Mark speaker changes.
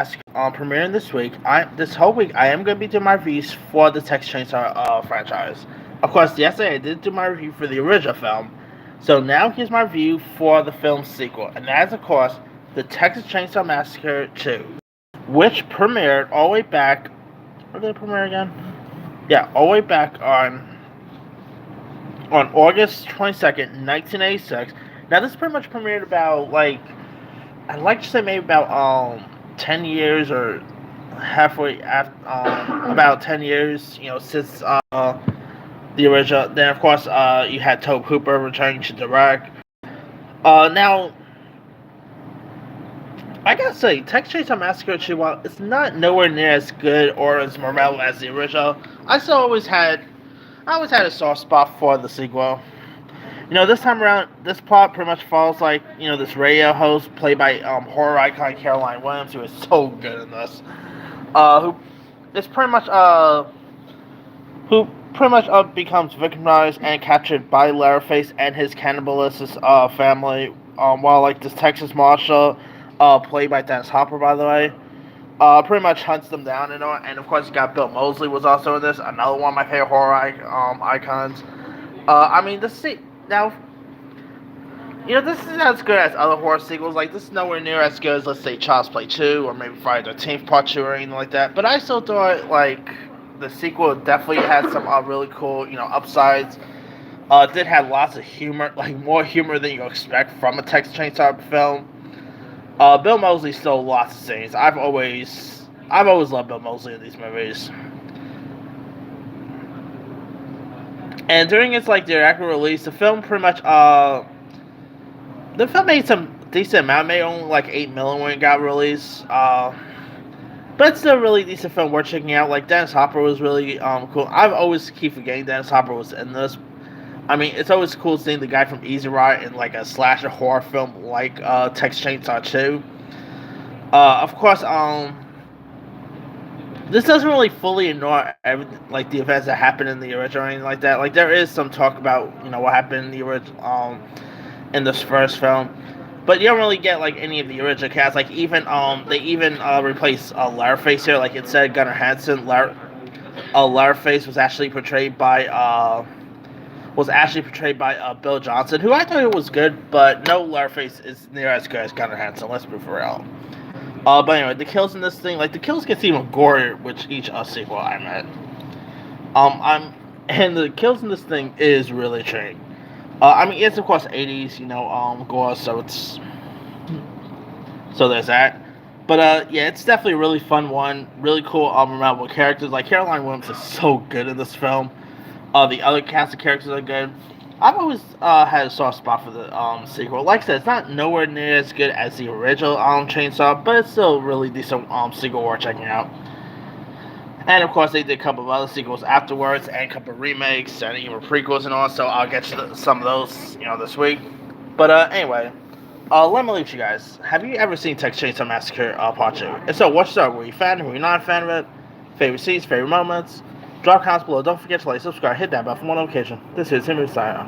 Speaker 1: Premiering this week. This whole week I am gonna be doing my reviews for the Texas Chainsaw franchise. Of course, yesterday I did do my review for the original film, so now here's my review for the film sequel, and that is of course the Texas Chainsaw Massacre 2, which premiered all the way back. Where did it premiere again? Yeah, all the way back on August 22nd, 1986. Now this pretty much premiered about I'd like to say maybe about 10 years or halfway after about 10 years, since the original. Then of course you had Tobe Hooper returning to direct. Now I gotta say, Texas Chainsaw Massacre 2, while it's not nowhere near as good or as memorable as the original, I always had a soft spot for the sequel. This time around, this plot pretty much follows this radio host played by horror icon Caroline Williams, who is so good in this. Who is pretty much who pretty much becomes victimized and captured by Leatherface and his cannibalistic family. While this Texas Marshal, played by Dennis Hopper, by the way, pretty much hunts them down and of course you got Bill Moseley was also in this, another one of my favorite horror icons. I mean this now. This isn't as good as other horror sequels. This is nowhere near as good as, let's say, Child's Play 2 or maybe Friday the 13th Part 2 or anything like that. But I still thought, the sequel definitely had some really cool, upsides. It did have lots of humor, more humor than you expect from a Texas Chainsaw film. Bill Moseley stole lots of scenes. I've always loved Bill Moseley in these movies. And during its, theatrical release, the film pretty much, the film made some decent amount. It made only $8 million when it got released. But it's still a really decent film worth checking out. Dennis Hopper was really cool. I've always keep forgetting Dennis Hopper was in this. I mean, it's always cool seeing the guy from Easy Ride in a slasher horror film like Texas Chainsaw 2. Of course, this doesn't really fully ignore everything, the events that happened in the original or anything like that. There is some talk about what happened in the original. In this first film, but you don't really get any of the original cast. They even replaced Leatherface here. It said Gunnar Hansen. Leatherface was actually portrayed by Bill Johnson, who I thought it was good, but no Leatherface is near as good as Gunnar Hansen. Let's be for real. But anyway, the kills in this thing, the kills get even gorier with each sequel I'm at. And the kills in this thing is really extreme. I mean, it's of course 80s, gore, so there's that. But yeah, it's definitely a really fun one, really cool, memorable characters. Caroline Williams is so good in this film. The other cast of characters are good. I've always had a soft spot for the sequel. Like I said, it's not nowhere near as good as the original Chainsaw, but it's still a really decent sequel worth checking out. And of course, they did a couple of other sequels afterwards, and a couple of remakes, and even prequels and all. So I'll get to some of those, this week. But anyway, let me leave you guys. Have you ever seen Texas Chainsaw Massacre Part 2? If so, what's your thought? Were you a fan? Were you not a fan of it? Favorite scenes, favorite moments? Drop comments below. Don't forget to like, subscribe, hit that bell for more notification. This is Henry Sire.